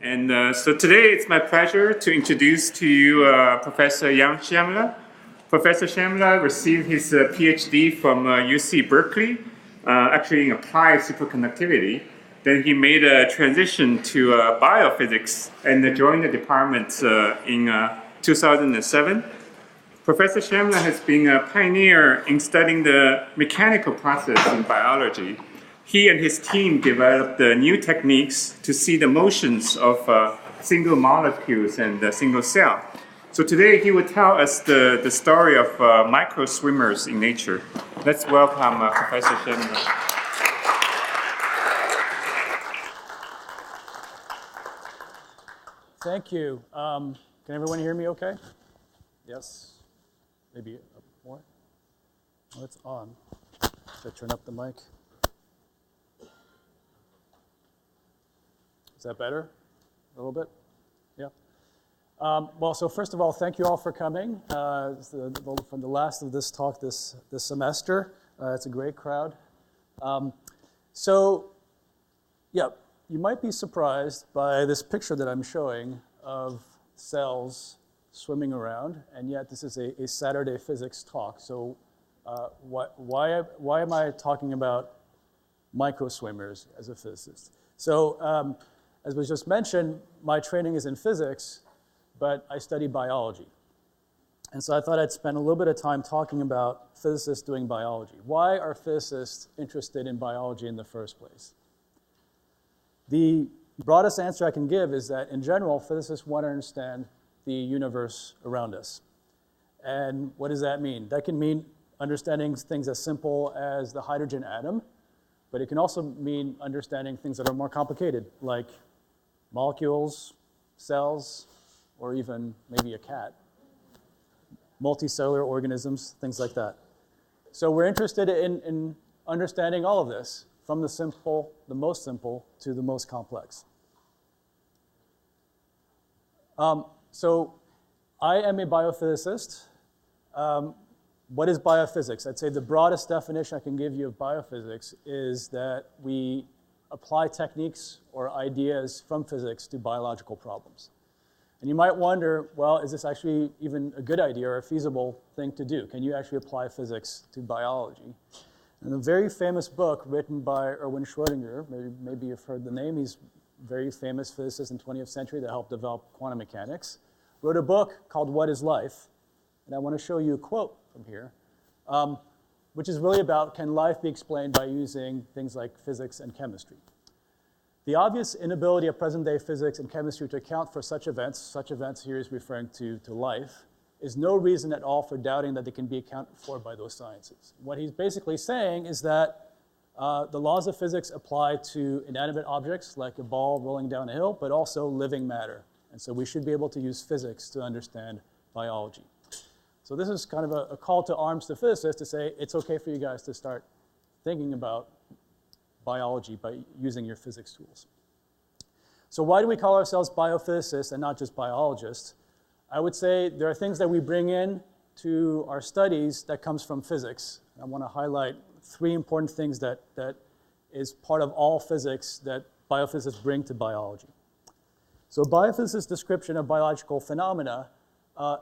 And so today it's my pleasure to introduce to you Professor Yann Chemla. Professor Chemla received his PhD from UC Berkeley, actually in applied superconductivity. Then he made a transition to biophysics and joined the department in 2007. Professor Chemla has been a pioneer in studying the mechanical process in biology. He and his team developed new techniques to see the motions of single molecules and a single cell. So today he will tell us the story of micro swimmers in nature. Let's welcome Professor Chemla. Thank you. Can everyone hear me okay? Yes? Maybe up more? Oh, it's on. Should I turn up the mic? Is that better? A little bit? Yeah. Well, so first of all, thank you all for coming. From the last of this talk this semester. It's a great crowd. Yeah, you might be surprised by this picture that I'm showing of cells swimming around, and yet this is a Saturday physics talk. So why am I talking about micro swimmers as a physicist? So as was just mentioned, my training is in physics, but I study biology. And so I thought I'd spend a little bit of time talking about physicists doing biology. Why are physicists interested in biology in the first place? The broadest answer I can give is that in general, physicists want to understand the universe around us. And what does that mean? That can mean understanding things as simple as the hydrogen atom, but it can also mean understanding things that are more complicated, like molecules, cells, or even maybe a cat, multicellular organisms, things like that. So we're interested in understanding all of this, from the simple, the most simple, to the most complex. So I am a biophysicist. What is biophysics? I'd say the broadest definition I can give you of biophysics is that we apply techniques or ideas from physics to biological problems. And you might wonder, well, is this actually even a good idea or a feasible thing to do? Can you actually apply physics to biology? And a very famous book written by Erwin Schrödinger, maybe you've heard the name, he's a very famous physicist in the 20th century that helped develop quantum mechanics, wrote a book called What is Life? And I want to show you a quote from here, which is really about, can life be explained by using things like physics and chemistry? The obvious inability of present-day physics and chemistry to account for such events here is referring to life, is no reason at all for doubting that they can be accounted for by those sciences. What he's basically saying is that the laws of physics apply to inanimate objects like a ball rolling down a hill, but also living matter. And so we should be able to use physics to understand biology. So this is kind of a call to arms to physicists to say it's okay for you guys to start thinking about biology by using your physics tools. So why do we call ourselves biophysicists and not just biologists? I would say there are things that we bring in to our studies that comes from physics. I want to highlight three important things that is part of all physics that biophysicists bring to biology. So biophysicists' description of biological phenomena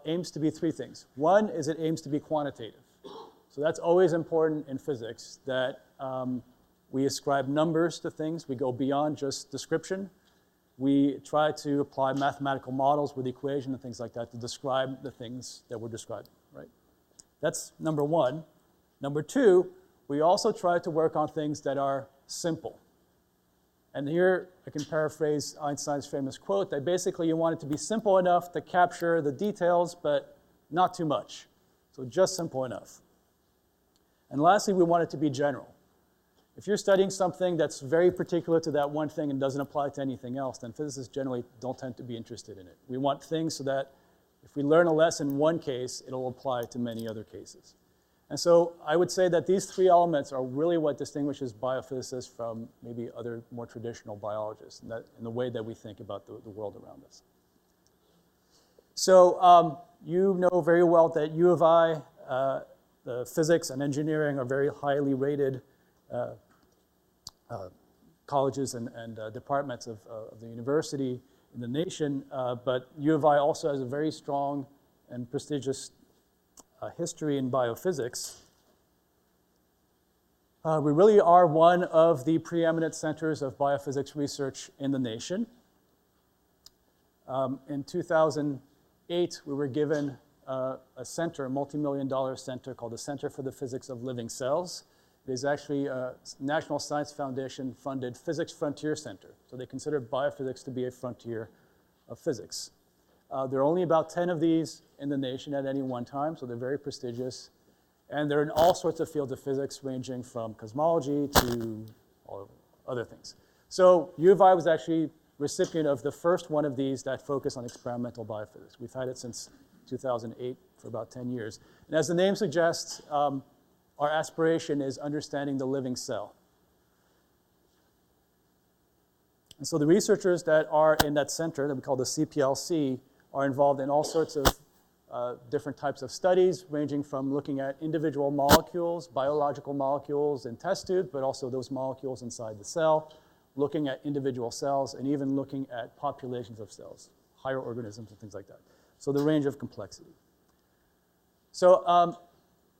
aims to be three things. One is it aims to be quantitative. So that's always important in physics, that we ascribe numbers to things. We go beyond just description. We try to apply mathematical models with equation and things like that to describe the things that we're describing, right? That's number one. Number two, we also try to work on things that are simple. And here I can paraphrase Einstein's famous quote that basically you want it to be simple enough to capture the details, but not too much. So just simple enough. And lastly, we want it to be general. If you're studying something that's very particular to that one thing and doesn't apply to anything else, then physicists generally don't tend to be interested in it. We want things so that if we learn a lesson in one case, it'll apply to many other cases. And so I would say that these three elements are really what distinguishes biophysicists from maybe other more traditional biologists in the way that we think about the world around us. So you know very well that U of I, the physics and engineering are very highly rated colleges and departments of the university. in the nation, but U of I also has a very strong and prestigious history in biophysics. We really are one of the preeminent centers of biophysics research in the nation. In 2008, we were given a center, a multi-million-dollar center called the Center for the Physics of Living Cells. It is actually a National Science Foundation-funded Physics Frontier Center. So they consider biophysics to be a frontier of physics. There are only about 10 of these in the nation at any one time, so they're very prestigious. And they're in all sorts of fields of physics, ranging from cosmology to all other things. So U of I was actually recipient of the first one of these that focused on experimental biophysics. We've had it since 2008 for about 10 years. And as the name suggests, our aspiration is understanding the living cell. And so the researchers that are in that center that we call the CPLC are involved in all sorts of different types of studies, ranging from looking at individual molecules, biological molecules in test tubes, but also those molecules inside the cell, looking at individual cells, and even looking at populations of cells, higher organisms and things like that. So the range of complexity. So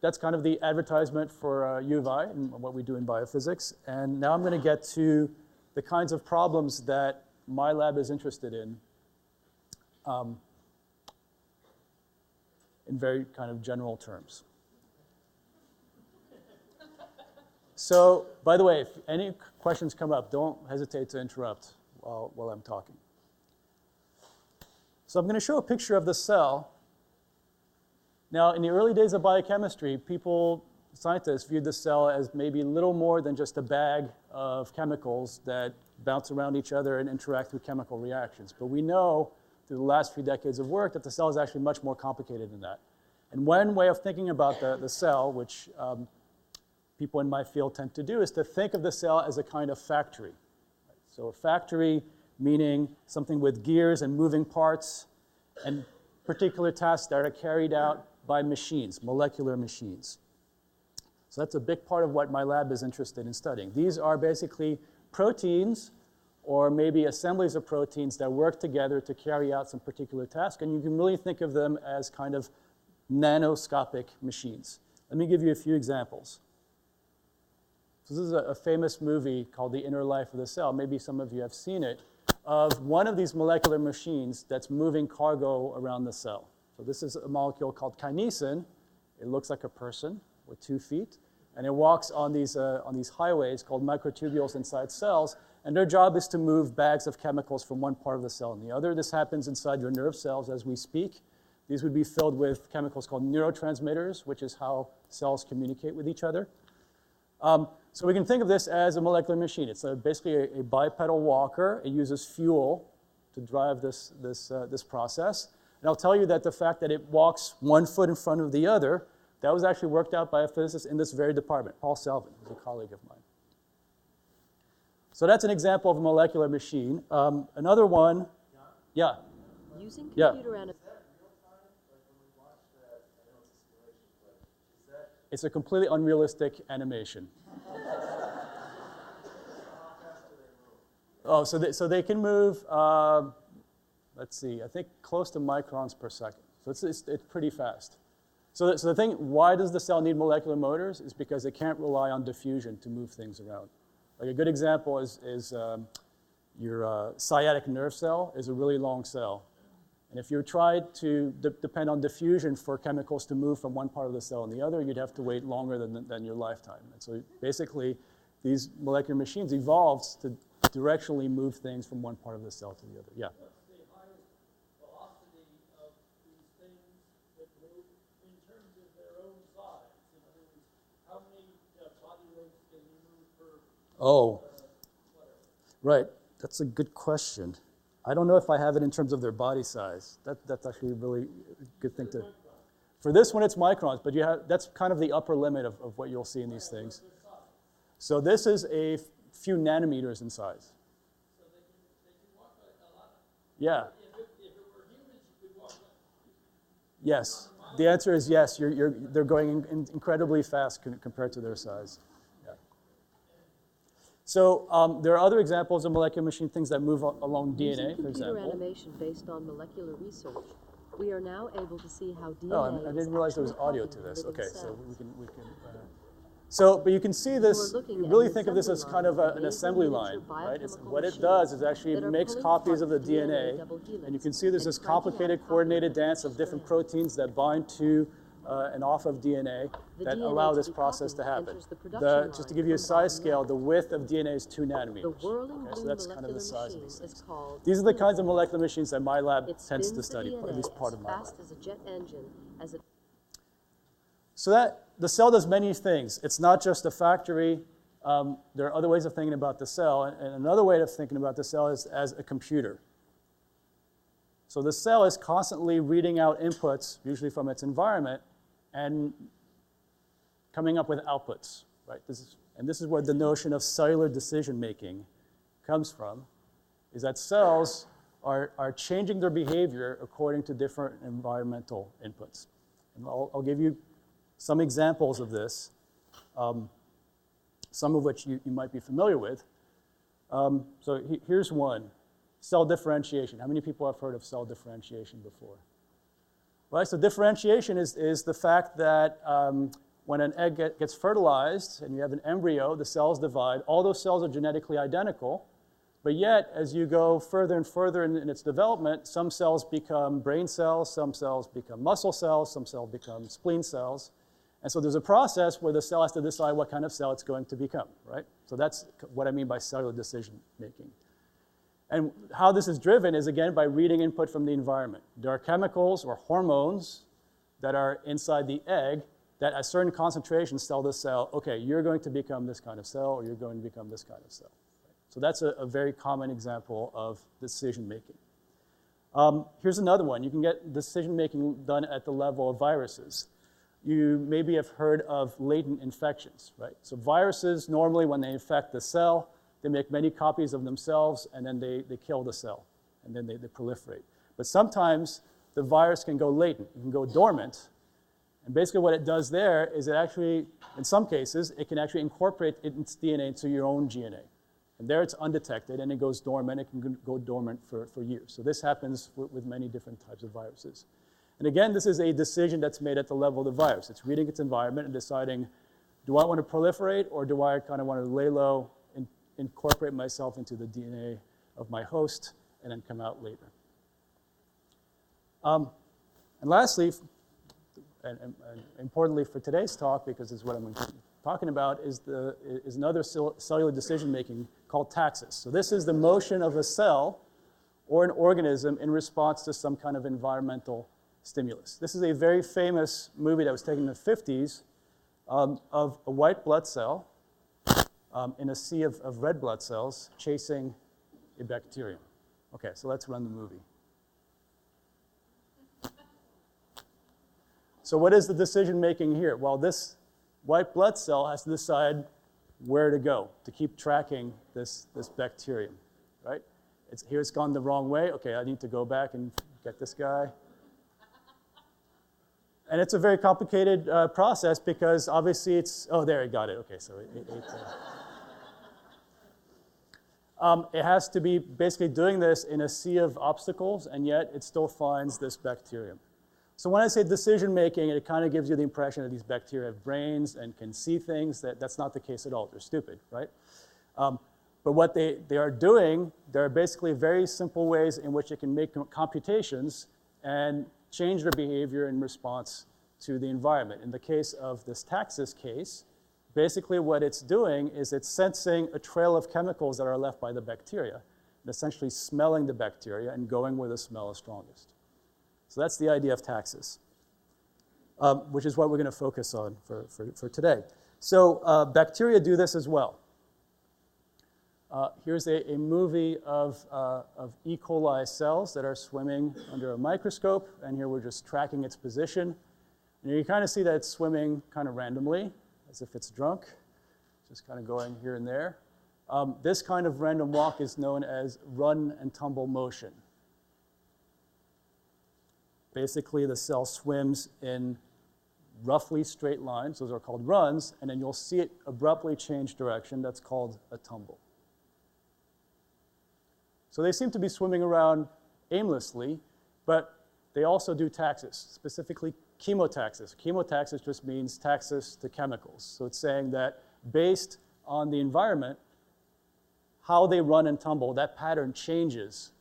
that's kind of the advertisement for U of I and what we do in biophysics. And now I'm going to get to the kinds of problems that my lab is interested in very kind of general terms. So, by the way, if any questions come up, don't hesitate to interrupt while I'm talking. So I'm going to show a picture of the cell. Now, in the early days of biochemistry, scientists viewed the cell as maybe little more than just a bag of chemicals that bounce around each other and interact through chemical reactions. But we know through the last few decades of work that the cell is actually much more complicated than that. And one way of thinking about the cell, which people in my field tend to do, is to think of the cell as a kind of factory. So a factory meaning something with gears and moving parts and particular tasks that are carried out by machines, molecular machines. So that's a big part of what my lab is interested in studying. These are basically proteins or maybe assemblies of proteins that work together to carry out some particular task, and you can really think of them as kind of nanoscopic machines. Let me give you a few examples. So this is a famous movie called The Inner Life of the Cell. Maybe some of you have seen it, of one of these molecular machines that's moving cargo around the cell. So this is a molecule called kinesin. It looks like a person with 2 feet, and it walks on these highways called microtubules inside cells, and their job is to move bags of chemicals from one part of the cell and the other. This happens inside your nerve cells as we speak. These would be filled with chemicals called neurotransmitters, which is how cells communicate with each other. So we can think of this as a molecular machine. It's basically a bipedal walker. It uses fuel to drive this process. And I'll tell you that the fact that it walks 1 foot in front of the other, that was actually worked out by a physicist in this very department, Paul Selvin, who's a colleague of mine. So that's an example of a molecular machine. Another one, yeah. Using computer yeah. It's a completely unrealistic animation. Oh, so they can move, let's see, I think close to microns per second. So it's pretty fast. So the thing, why does the cell need molecular motors? Is because it can't rely on diffusion to move things around. Like a good example is your sciatic nerve cell is a really long cell. And if you tried to depend on diffusion for chemicals to move from one part of the cell and the other, you'd have to wait longer than your lifetime. And so basically, these molecular machines evolved to directionally move things from one part of the cell to the other. Yeah? What's the highest velocity of these things that move in terms of their own size? In other words, how many body weights can you move per whatever? Right. That's a good question. I don't know if I have it in terms of their body size. That's actually a really good thing to... For this one, it's microns, but that's kind of the upper limit of what you'll see in these things. So this is a few nanometers in size. So they can walk a lot. Yeah. If it were humans, you could walk. Yes. The answer is yes. They're going incredibly fast compared to their size. Yeah. So there are other examples of molecular machine things that move along DNA, Using for computer example. animation based on molecular research, we are now able to see how DNA Oh, I is didn't realize there was actually audio copied to in this. living Okay, so cells. we can. So, but you can see this. looking You at really an think of this as assembly kind of line, an amazing assembly miniature line, right? biochemical What it machines does is actually that it are makes pulling copies apart of the the DNA DNA, double helix and you can see there's and this cranking out complicated copies coordinated of dance each of different strand. proteins that bind to and off of DNA The that DNA allow to this be process to copied happen. enters the production Just to line give you a from size bottom scale, left. the width of DNA is 2 The nanometers. whirling Okay, so blue that's kind of molecular the size of machine these is things. called These are the kinds of Synchronization. molecular machines that my lab It tends spins to the study, DNA at least part of as my lab. fast as a jet engine as it So that the cell does many things. It's not just a factory. There are other ways of thinking about the cell, and another way of thinking about the cell is as a computer. So the cell is constantly reading out inputs, usually from its environment, and coming up with outputs, right? This is where the notion of cellular decision-making comes from, is that cells are changing their behavior according to different environmental inputs. And I'll give you some examples of this, some of which you might be familiar with. So here's one, cell differentiation. How many people have heard of cell differentiation before? Right, so differentiation is the fact that when an egg gets fertilized and you have an embryo, the cells divide. All those cells are genetically identical, but yet as you go further and further in its development, some cells become brain cells, some cells become muscle cells, some cells become spleen cells. And so there's a process where the cell has to decide what kind of cell it's going to become, right? So that's what I mean by cellular decision making. And how this is driven is, again, by reading input from the environment. There are chemicals or hormones that are inside the egg that at certain concentrations tell the cell, okay, you're going to become this kind of cell, or you're going to become this kind of cell. So that's a very common example of decision making. Here's another one. You can get decision making done at the level of viruses. You maybe have heard of latent infections, right? So viruses, normally when they infect the cell, they make many copies of themselves, and then they kill the cell, and then they proliferate. But sometimes the virus can go latent, it can go dormant, and basically what it does there is it actually, in some cases, it can actually incorporate its DNA into your own DNA. And there it's undetected, and it goes dormant. It can go dormant for years. So this happens with many different types of viruses. And again, this is a decision that's made at the level of the virus. It's reading its environment and deciding, do I want to proliferate, or do I kind of want to lay low and incorporate myself into the DNA of my host and then come out later? And lastly, and importantly for today's talk, because it's what I'm talking about, is another cellular decision-making called taxis. So this is the motion of a cell or an organism in response to some kind of environmental stimulus. This is a very famous movie that was taken in the 50s of a white blood cell in a sea of red blood cells chasing a bacterium. Okay, so let's run the movie. So what is the decision making here? Well, this white blood cell has to decide where to go to keep tracking this bacterium, right? Here it's gone the wrong way. Okay, I need to go back and get this guy. And it's a very complicated process because obviously it's, oh, there, it got it. Okay, so it has to be basically doing this in a sea of obstacles, and yet it still finds this bacterium. So when I say decision making, it kind of gives you the impression that these bacteria have brains and can see things. That's not the case at all. They're stupid, right? But what they are doing, there are basically very simple ways in which it can make computations and change their behavior in response to the environment. In the case of this taxis case, basically what it's doing is it's sensing a trail of chemicals that are left by the bacteria, and essentially smelling the bacteria and going where the smell is strongest. So that's the idea of taxis, which is what we're going to focus on for today. So bacteria do this as well. Here's a movie of E. coli cells that are swimming under a microscope, and here we're just tracking its position. And you kind of see that it's swimming kind of randomly, as if it's drunk, just kind of going here and there. This kind of random walk is known as run and tumble motion. Basically, the cell swims in roughly straight lines, those are called runs, and then you'll see it abruptly change direction, that's called a tumble. So they seem to be swimming around aimlessly, but they also do taxis, specifically chemotaxis. Chemotaxis just means taxis to chemicals. So it's saying that based on the environment, how they run and tumble, that pattern changes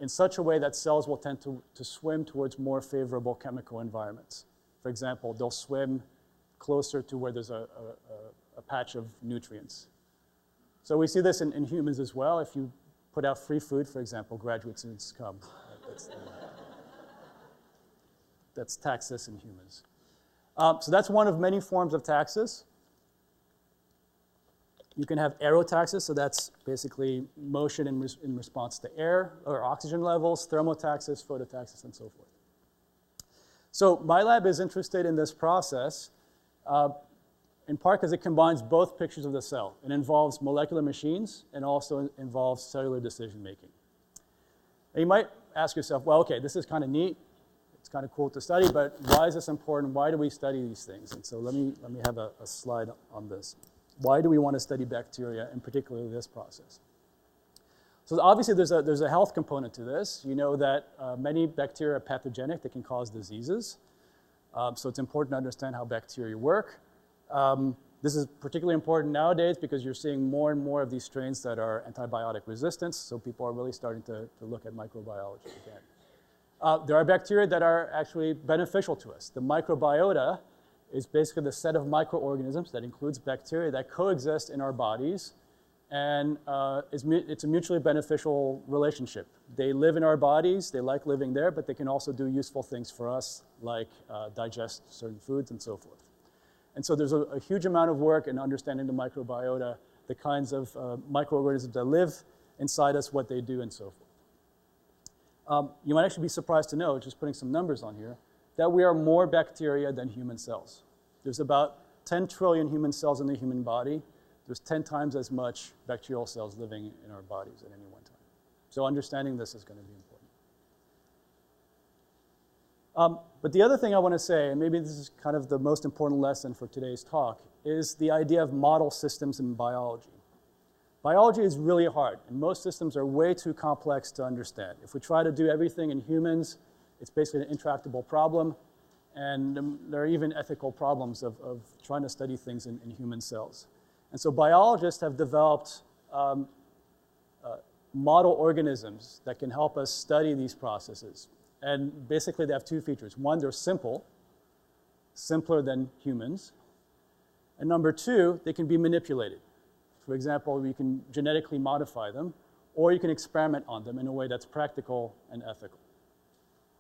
in such a way that cells will tend to swim towards more favorable chemical environments. For example, they'll swim closer to where there's a patch of nutrients. So we see this in humans as well. If you put out free food, for example, graduate students come. That's taxis in humans. So that's one of many forms of taxis. You can have aerotaxis, so that's basically motion in response to air or oxygen levels, thermotaxis, phototaxis, and so forth. So my lab is interested in this process in part because it combines both pictures of the cell. It involves molecular machines and also involves cellular decision making. And you might ask yourself, well, okay, this is kind of neat. It's kind of cool to study, but why is this important? Why do we study these things? And so let me have a slide on this. Why do we want to study bacteria, and particularly this process? So obviously there's a health component to this. You know that many bacteria are pathogenic. They can cause diseases. So it's important to understand how bacteria work. This is particularly important nowadays because you're seeing more and more of these strains that are antibiotic resistant. So people are really starting to look at microbiology again. There are bacteria that are actually beneficial to us. The microbiota is basically the set of microorganisms that includes bacteria that coexist in our bodies, and it's a mutually beneficial relationship. They live in our bodies, they like living there, but they can also do useful things for us, like digest certain foods and so forth. And so there's a huge amount of work in understanding the microbiota, the kinds of microorganisms that live inside us, what they do, and so forth. You might actually be surprised to know, just putting some numbers on here, that we are more bacteria than human cells. There's about 10 trillion human cells in the human body. There's 10 times as much bacterial cells living in our bodies at any one time. So understanding this is going to be important. But the other thing I want to say, and maybe this is kind of the most important lesson for today's talk, is the idea of model systems in biology. Biology is really hard, and most systems are way too complex to understand. If we try to do everything in humans, it's basically an intractable problem, and there are even ethical problems of trying to study things in human cells. And so biologists have developed model organisms that can help us study these processes. And basically they have two features. One, they're simple, simpler than humans. And number two, they can be manipulated. For example, we can genetically modify them, or you can experiment on them in a way that's practical and ethical.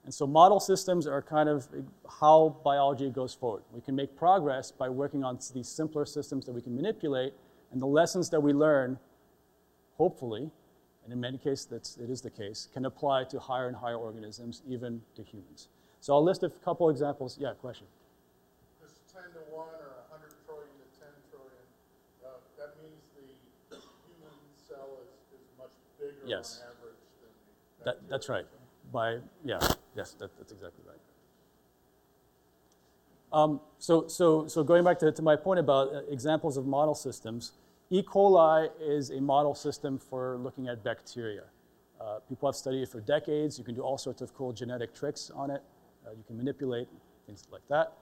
And so model systems are kind of how biology goes forward. We can make progress by working on these simpler systems that we can manipulate, and the lessons that we learn, hopefully, and in many cases it is the case, can apply to higher and higher organisms, even to humans. So I'll list a couple examples. Yeah, question? This 10 to 1 or 100 trillion to 10 trillion, that means the human cell is much bigger Yes. on average than the That's right. Yes, that's exactly right. So going back to my point about examples of model systems, E. coli is a model system for looking at bacteria. People have studied it for decades. You can do all sorts of cool genetic tricks on it. You can manipulate things like that.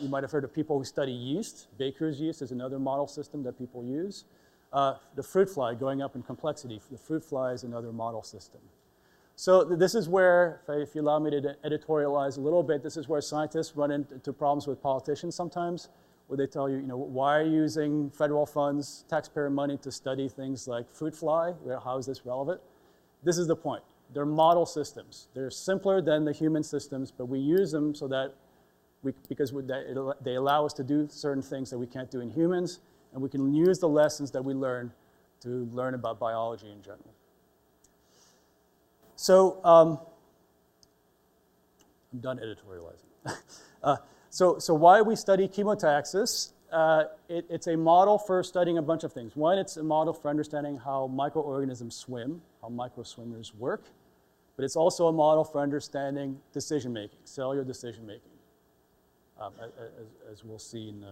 You might have heard of people who study yeast. Baker's yeast is another model system that people use. The fruit fly, going up in complexity, the fruit fly is another model system. So this is where, if you allow me to editorialize a little bit, this is where scientists run into problems with politicians sometimes, where they tell you, why are you using federal funds, taxpayer money to study things like fruit fly? How is this relevant? This is the point. They're model systems. They're simpler than the human systems, but we use them so that they allow us to do certain things that we can't do in humans, and we can use the lessons that we learn to learn about biology in general. So I'm done editorializing. So why we study chemotaxis? It's a model for studying a bunch of things. One, it's a model for understanding how microorganisms swim, how microswimmers work. But it's also a model for understanding decision-making, cellular decision-making. as we'll see in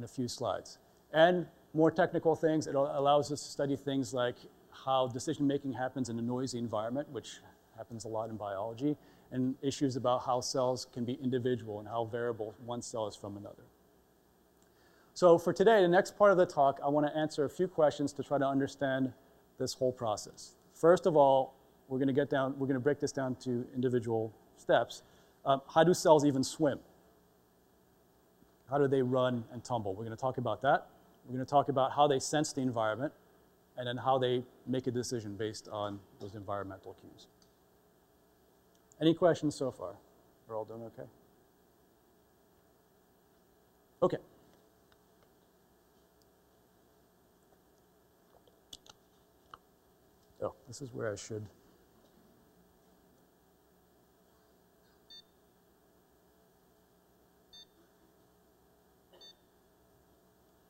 a few slides. And more technical things, it allows us to study things like how decision-making happens in a noisy environment, which happens a lot in biology, and issues about how cells can be individual and how variable one cell is from another. So for today, the next part of the talk, I want to answer a few questions to try to understand this whole process. First of all, we're going to break this down to individual steps. How do cells even swim? How do they run and tumble? We're going to talk about that. We're going to talk about how they sense the environment, and then how they make a decision based on those environmental cues. Any questions so far? We're all doing okay? Okay. Oh, this is where I should.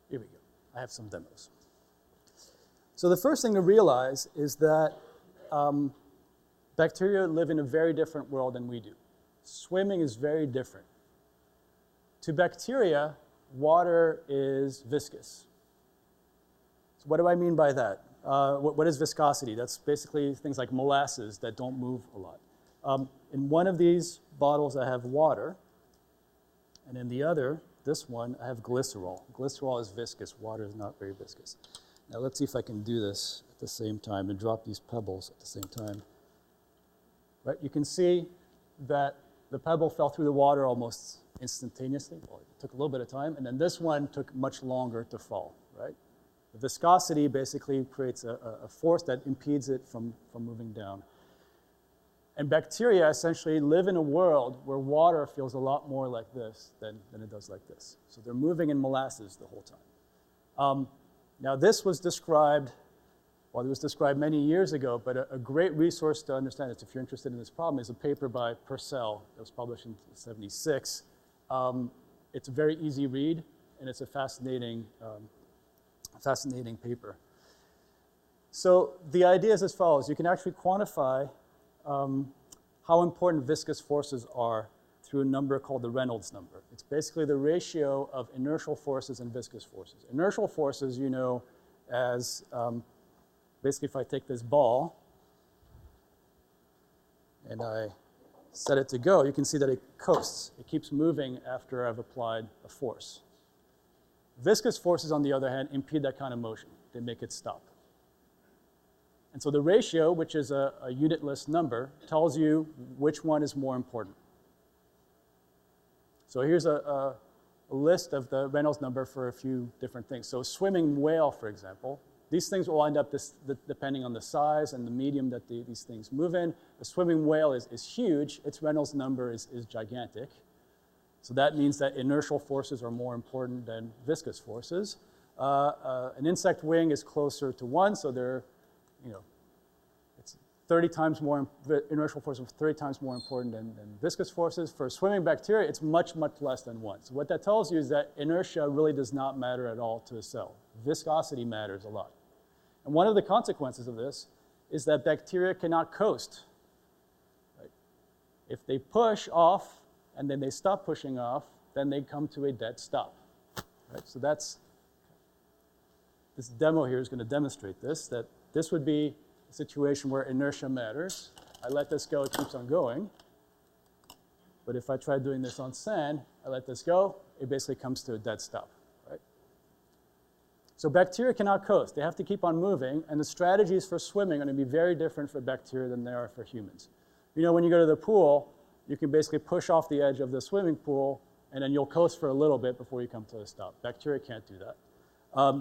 Here we go. I have some demos. So the first thing to realize is that bacteria live in a very different world than we do. Swimming is very different. To bacteria, water is viscous. So what do I mean by that? What is viscosity? That's basically things like molasses that don't move a lot. In one of these bottles, I have water, and in the other, this one, I have glycerol. Glycerol is viscous. Water is not very viscous. Now let's see if I can do this at the same time and drop these pebbles at the same time. Right? You can see that the pebble fell through the water almost instantaneously. Well, it took a little bit of time, and then this one took much longer to fall. Right? The viscosity basically creates a force that impedes it from moving down. And bacteria essentially live in a world where water feels a lot more like this than it does like this. So they're moving in molasses the whole time. Now this was described, well, it was described many years ago, but a great resource to understand this, if you're interested in this problem, is a paper by Purcell that was published in '76. It's a very easy read, and it's a fascinating paper. So the idea is as follows. You can actually quantify how important viscous forces are through a number called the Reynolds number. It's basically the ratio of inertial forces and viscous forces. Inertial forces, you know, as basically if I take this ball and I set it to go, you can see that it coasts. It keeps moving after I've applied a force. Viscous forces, on the other hand, impede that kind of motion. They make it stop. And so the ratio, which is a unitless number, tells you which one is more important. So here's a list of the Reynolds number for a few different things. So a swimming whale, for example, these things will end up depending on the size and the medium that these things move in. A swimming whale is huge. Its Reynolds number is gigantic. So that means that inertial forces are more important than viscous forces. An insect wing is closer to 1, so they're, it's 30 times more, inertial forces 30 times more important than viscous forces. For swimming bacteria, it's much, much less than 1. So what that tells you is that inertia really does not matter at all to a cell. Viscosity matters a lot. And one of the consequences of this is that bacteria cannot coast. Right? If they push off and then they stop pushing off, then they come to a dead stop. Right? So this demo here is going to demonstrate this, that this would be a situation where inertia matters. I let this go, it keeps on going. But if I try doing this on sand, I let this go, it basically comes to a dead stop. Right? So bacteria cannot coast. They have to keep on moving, and the strategies for swimming are going to be very different for bacteria than they are for humans. You know, when you go to the pool, you can basically push off the edge of the swimming pool, and then you'll coast for a little bit before you come to a stop. Bacteria can't do that.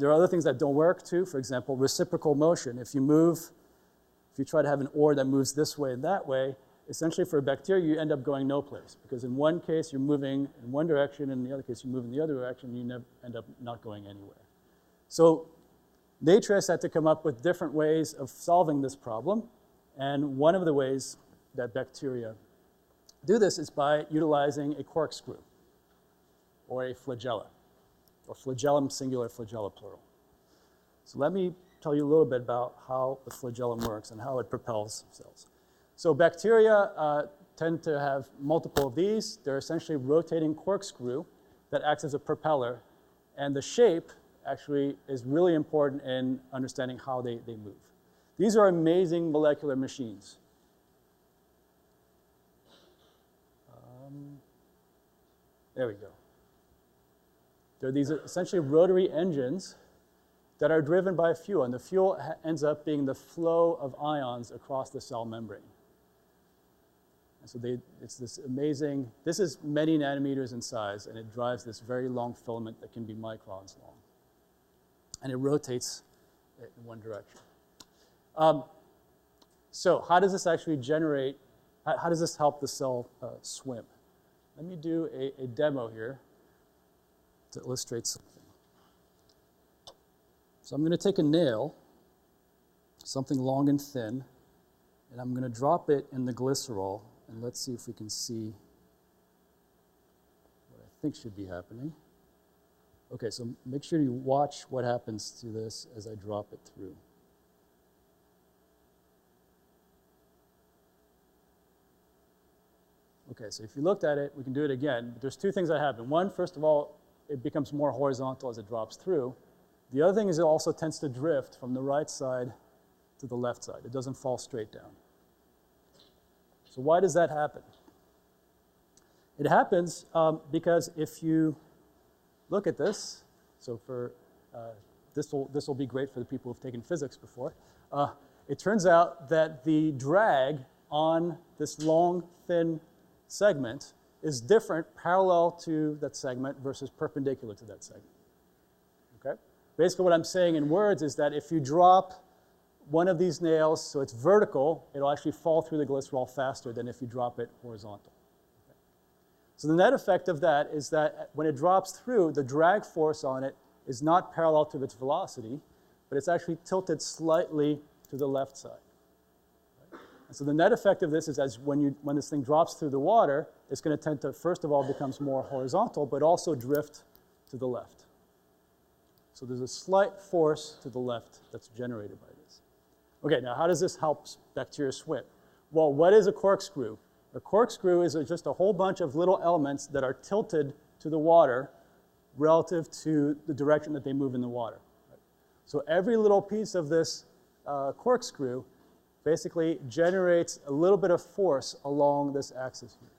There are other things that don't work too. For example, reciprocal motion. If you try to have an oar that moves this way and that way, essentially for a bacteria, you end up going no place. Because in one case, you're moving in one direction, and in the other case, you move in the other direction, and you end up not going anywhere. So nature has had to come up with different ways of solving this problem. And one of the ways that bacteria do this is by utilizing a corkscrew or a flagella, or flagellum singular, flagella plural. So let me tell you a little bit about how the flagellum works and how it propels cells. So bacteria tend to have multiple of these. They're essentially rotating corkscrew that acts as a propeller. And the shape actually is really important in understanding how they move. These are amazing molecular machines. There we go. They're these essentially rotary engines that are driven by fuel, and the fuel ends up being the flow of ions across the cell membrane. And so it's this amazing, this is many nanometers in size, and it drives this very long filament that can be microns long. And it rotates in one direction. So how does this actually generate, how does this help the cell swim? Let me do a demo here to illustrate something. So I'm going to take a nail, something long and thin, and I'm going to drop it in the glycerol, and let's see if we can see what I think should be happening. Okay, so make sure you watch what happens to this as I drop it through. Okay, so if you looked at it, we can do it again. But there's two things that happen. One, first of all, it becomes more horizontal as it drops through. The other thing is it also tends to drift from the right side to the left side. It doesn't fall straight down. So why does that happen? It happens because if you look at this, so for this will be great for the people who've taken physics before. It turns out that the drag on this long, thin segment is different parallel to that segment versus perpendicular to that segment. Okay? Basically what I'm saying in words is that if you drop one of these nails so it's vertical, it'll actually fall through the glycerol faster than if you drop it horizontal. Okay? So the net effect of that is that when it drops through, the drag force on it is not parallel to its velocity, but it's actually tilted slightly to the left side. And so the net effect of this is when this thing drops through the water, it's going to tend to, first of all, becomes more horizontal, but also drift to the left. So there's a slight force to the left that's generated by this. Okay, now how does this help bacteria swim? Well, what is a corkscrew? A corkscrew is just a whole bunch of little elements that are tilted to the water relative to the direction that they move in the water. So every little piece of this corkscrew basically generates a little bit of force along this axis here.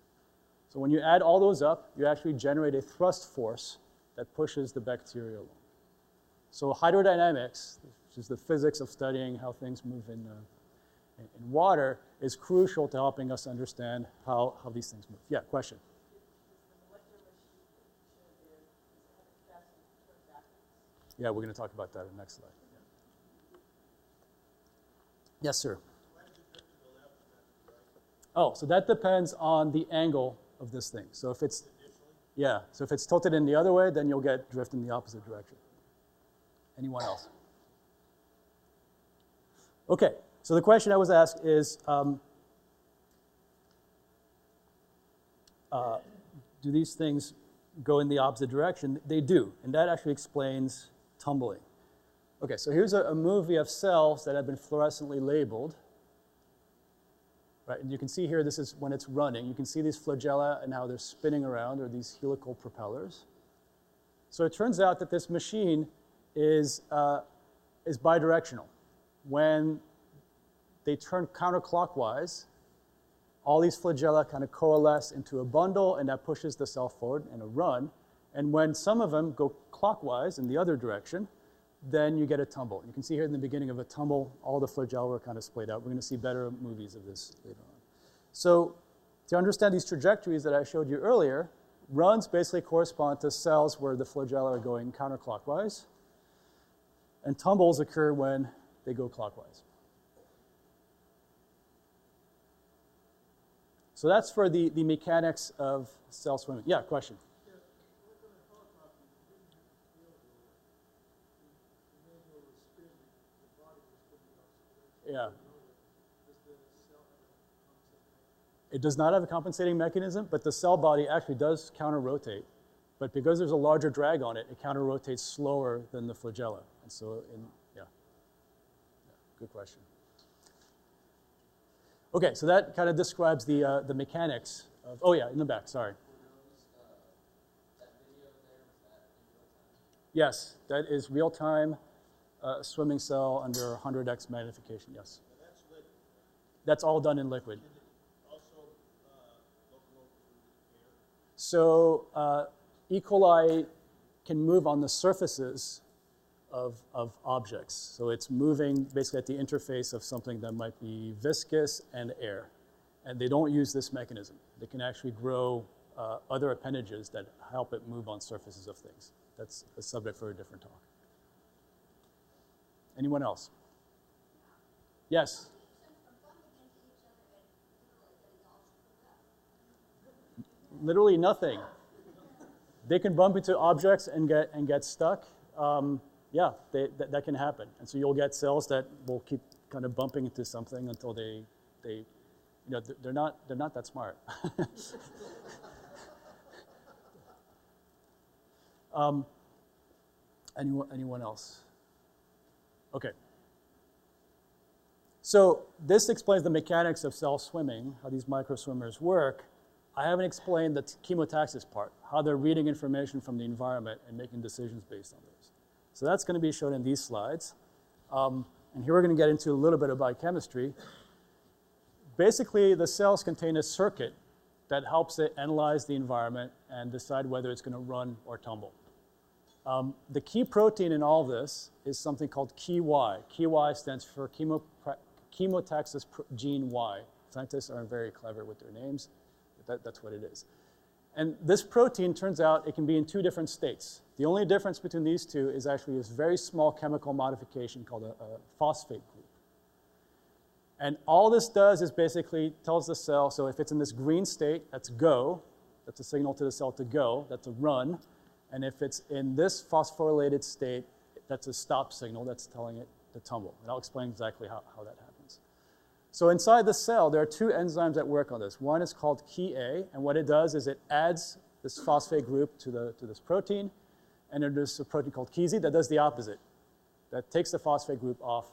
So when you add all those up, you actually generate a thrust force that pushes the bacteria along. So hydrodynamics, which is the physics of studying how things move in water, is crucial to helping us understand how these things move. Yeah, question? Yeah, we're going to talk about that in the next slide. Yeah. Yes, sir. Oh, so that depends on the angle of this thing. So if it's, yeah, so if it's tilted in the other way, then you'll get drift in the opposite direction. Anyone else? Okay, so the question I was asked is, do these things go in the opposite direction? They do, and that actually explains tumbling. Okay, so here's a movie of cells that have been fluorescently labeled. Right, and you can see here, this is when it's running. You can see these flagella and how they're spinning around, or these helical propellers. So it turns out that this machine is bidirectional. When they turn counterclockwise, all these flagella kind of coalesce into a bundle, and that pushes the cell forward in a run. And when some of them go clockwise in the other direction, then you get a tumble. You can see here in the beginning of a tumble, all the flagella were kind of splayed out. We're going to see better movies of this later on. So to understand these trajectories that I showed you earlier, runs basically correspond to cells where the flagella are going counterclockwise, and tumbles occur when they go clockwise. So that's for the mechanics of cell swimming. Yeah, question? Yeah. It does not have a compensating mechanism, but the cell body actually does counter-rotate. But because there's a larger drag on it, it counter-rotates slower than the flagella. And so, yeah, good question. Okay, so that kind of describes the mechanics of, oh yeah, in the back, sorry. Yes, that is real-time swimming cell under 100x magnification, yes. That's liquid. That's all done in liquid. Also, locomote through air. So E. coli can move on the surfaces of objects. So it's moving basically at the interface of something that might be viscous and air. And they don't use this mechanism. They can actually grow other appendages that help it move on surfaces of things. That's a subject for a different talk. Anyone else? Yes? Literally nothing. They can bump into objects and get stuck. Yeah, that can happen. And so you'll get cells that will keep kind of bumping into something until they you know, they're not that smart. Anyone else? Okay. So this explains the mechanics of cell swimming, how these microswimmers work. I haven't explained the chemotaxis part, how they're reading information from the environment and making decisions based on those. So that's going to be shown in these slides. And here we're going to get into a little bit of biochemistry. Basically, the cells contain a circuit that helps it analyze the environment and decide whether it's going to run or tumble. The key protein in all this is something called KY. KY stands for chemotaxis gene Y. Scientists aren't very clever with their names, but that's what it is. And this protein, turns out, it can be in two different states. The only difference between these two is actually this very small chemical modification called a phosphate group. And all this does is basically tells the cell, so if it's in this green state, that's go. That's a signal to the cell to go. That's a run. And if it's in this phosphorylated state, that's a stop signal. That's telling it to tumble. And I'll explain exactly how that happens. So inside the cell, there are two enzymes that work on this. One is called Ka, and what it does is it adds this phosphate group to this protein, and there's a protein called Kz that does the opposite. That takes the phosphate group off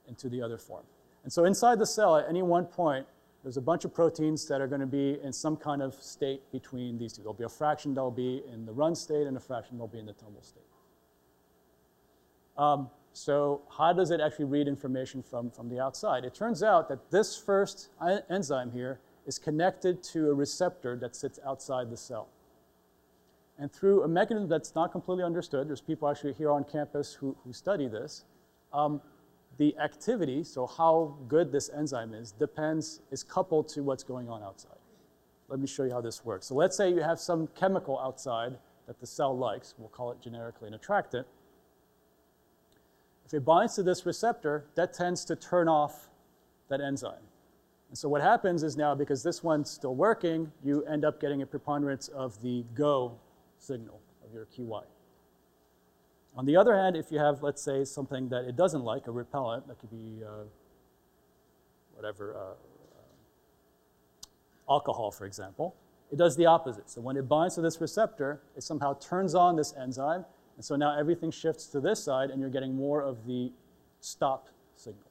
into the other form. And so inside the cell, at any one point, there's a bunch of proteins that are going to be in some kind of state between these two. There'll be a fraction that'll be in the run state and a fraction that'll be in the tumble state. So how does it actually read information from the outside? It turns out that this first enzyme here is connected to a receptor that sits outside the cell. And through a mechanism that's not completely understood, there's people actually here on campus who study this, the activity, so how good this enzyme is coupled to what's going on outside. Let me show you how this works. So let's say you have some chemical outside that the cell likes. We'll call it generically an attractant. If it binds to this receptor, that tends to turn off that enzyme. And so what happens is now, because this one's still working, you end up getting a preponderance of the go signal of your QY. On the other hand, if you have, let's say, something that it doesn't like, a repellent, that could be alcohol, for example, it does the opposite. So when it binds to this receptor, it somehow turns on this enzyme, and so now everything shifts to this side, and you're getting more of the stop signal.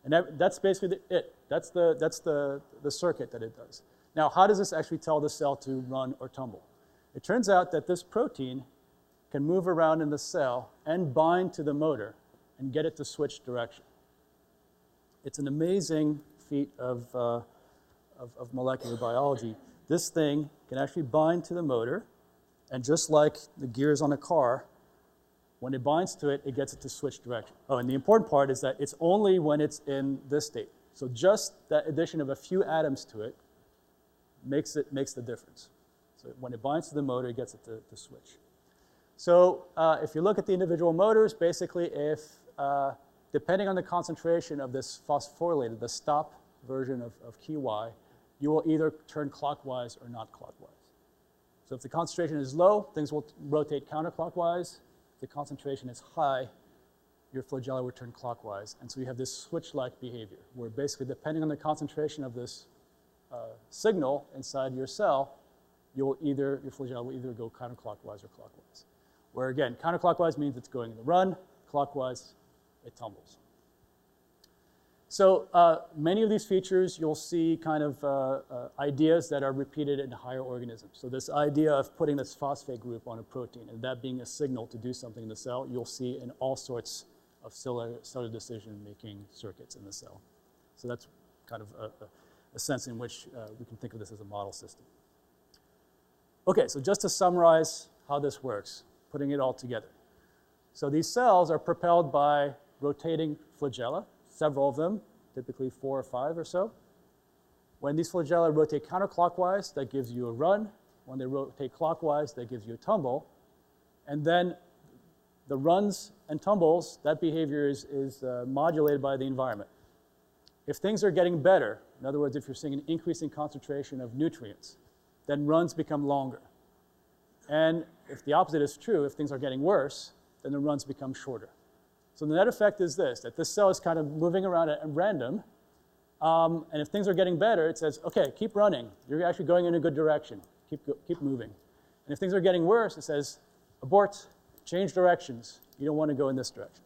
And that's basically it. That's the circuit that it does. Now, how does this actually tell the cell to run or tumble? It turns out that this protein can move around in the cell and bind to the motor and get it to switch direction. It's an amazing feat of molecular biology. This thing can actually bind to the motor, and just like the gears on a car, when it binds to it, it gets it to switch direction. Oh, and the important part is that it's only when it's in this state. So just that addition of a few atoms to it makes the difference. So when it binds to the motor, it gets it to switch. So if you look at the individual motors, basically if, depending on the concentration of this phosphorylated, the stop version of QY, you will either turn clockwise or not clockwise. So if the concentration is low, things will rotate counterclockwise. If the concentration is high, your flagella will turn clockwise. And so you have this switch-like behavior, where basically depending on the concentration of this signal inside your cell, your flagella will either go counterclockwise or clockwise. Where again, counterclockwise means it's going in the run, clockwise, it tumbles. So many of these features you'll see kind of ideas that are repeated in higher organisms. So this idea of putting this phosphate group on a protein and that being a signal to do something in the cell, you'll see in all sorts of cellular decision-making circuits in the cell. So that's kind of a sense in which we can think of this as a model system. Okay, so just to summarize how this works, putting it all together. So these cells are propelled by rotating flagella, several of them, typically 4 or 5 or so. When these flagella rotate counterclockwise, that gives you a run. When they rotate clockwise, that gives you a tumble. And then the runs and tumbles, that behavior is modulated by the environment. If things are getting better, in other words, if you're seeing an increasing concentration of nutrients, then runs become longer. And if the opposite is true, if things are getting worse, then the runs become shorter. So the net effect is this, that this cell is kind of moving around at random, and if things are getting better, it says, okay, keep running. You're actually going in a good direction. Keep moving. And if things are getting worse, it says, abort, change directions. You don't want to go in this direction.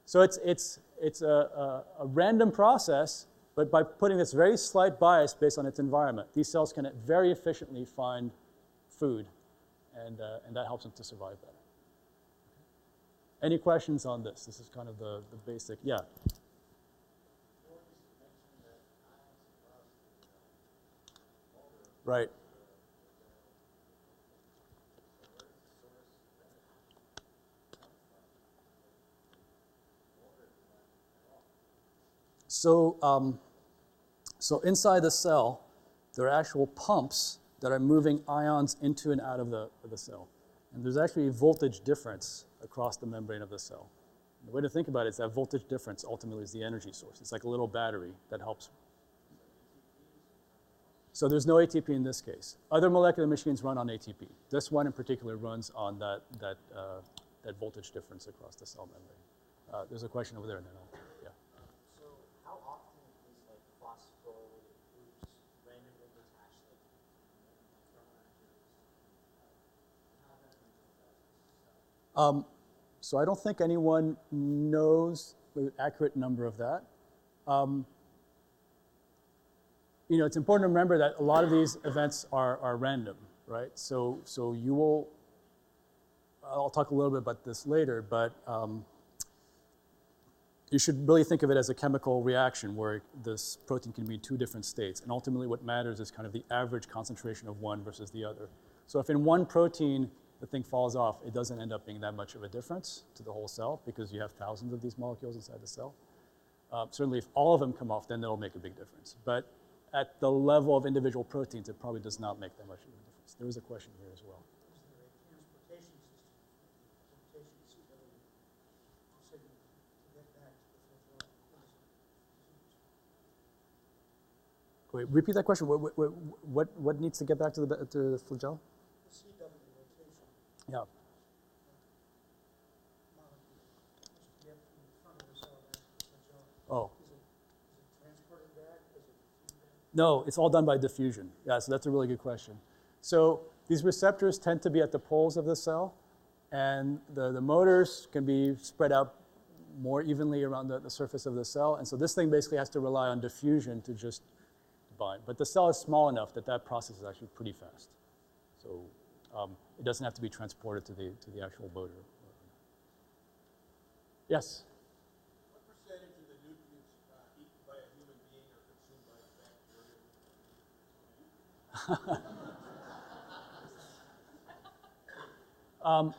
So it's a random process, but by putting this very slight bias based on its environment, these cells can very efficiently find food, and that helps them to survive better. Any questions on this? This is kind of the basic, yeah. Right. So inside the cell, there are actual pumps that are moving ions into and out of the cell. And there's actually a voltage difference across the membrane of the cell. The way to think about it is that voltage difference ultimately is the energy source. It's like a little battery that helps. So there's no ATP in this case. Other molecular machines run on ATP. This one in particular runs on that voltage difference across the cell membrane. There's a question over there, and then I'll, yeah. So how often is like phospholipid groups randomly detached from So I don't think anyone knows the accurate number of that. You know, it's important to remember that a lot of these events are random, right? So you will, I'll talk a little bit about this later, but you should really think of it as a chemical reaction where this protein can be in 2 different states. And ultimately what matters is kind of the average concentration of one versus the other. So if in one protein the thing falls off, it doesn't end up being that much of a difference to the whole cell because you have thousands of these molecules inside the cell. Certainly if all of them come off, then it'll make a big difference. But at the level of individual proteins, it probably does not make that much of a difference. There was a question here as well. Is there a transportation system, signal to get back to the flagella? Wait, repeat that question. What needs to get back to the flagella? The CW rotation Yeah. molecule is to get from the front of the cell back to the flagella. Oh. Is it transported back? Is it diffused back? No, it's all done by diffusion. Yeah, so that's a really good question. So these receptors tend to be at the poles of the cell, and the motors can be spread out more evenly around the surface of the cell. And so this thing basically has to rely on diffusion to just bind. But the cell is small enough that that process is actually pretty fast. So it doesn't have to be transported to the actual motor. Yes? What percentage of the nutrients eaten by a human being are consumed by bacteria?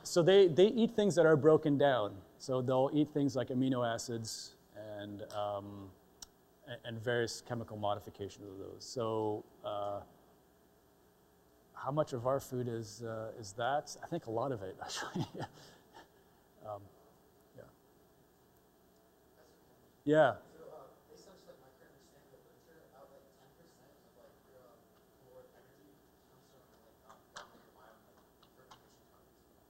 So they eat things that are broken down. So they'll eat things like amino acids and various chemical modifications of those. So how much of our food is that? I think a lot of it, actually. Yeah. Yeah. So based on just like my current understanding of literature, about like 10% of like your caloric energy comes from like gut microbiome, like fermentation targets.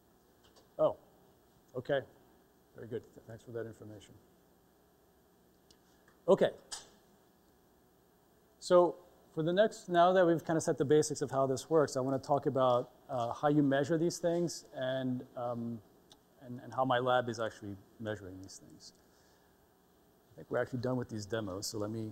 Oh, okay. Very good. Thanks for that information. Okay. So for the next, now that we've kind of set the basics of how this works, I want to talk about how you measure these things and how my lab is actually measuring these things. think we're actually done with these demos, so let me...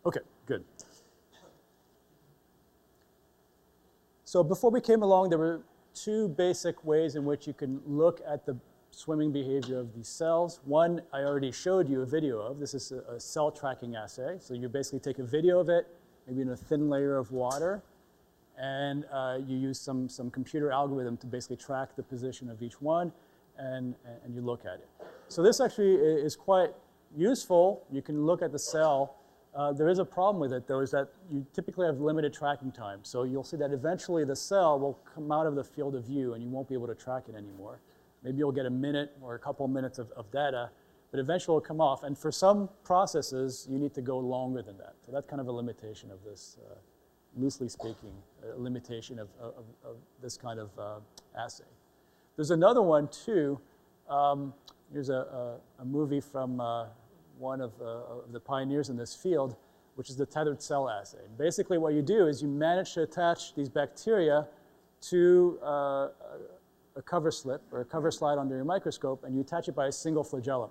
Okay, good. So before we came along, there were two basic ways in which you can look at the swimming behavior of these cells. One, I already showed you a video of. This is a cell tracking assay. So you basically take a video of it, maybe in a thin layer of water, and you use some computer algorithm to basically track the position of each one, and you look at it. So this actually is quite useful. You can look at the cell. There is a problem with it, though, is that you typically have limited tracking time. So you'll see that eventually the cell will come out of the field of view, and you won't be able to track it anymore. Maybe you'll get a minute or a couple of minutes of data, but eventually it'll come off. And for some processes, you need to go longer than that. So that's kind of a limitation of this, loosely speaking, a limitation of this kind of assay. There's another one, too. Here's a movie from one of the pioneers in this field, which is the tethered cell assay. Basically, what you do is you manage to attach these bacteria to a cover slip or a cover slide under your microscope, and you attach it by a single flagellum.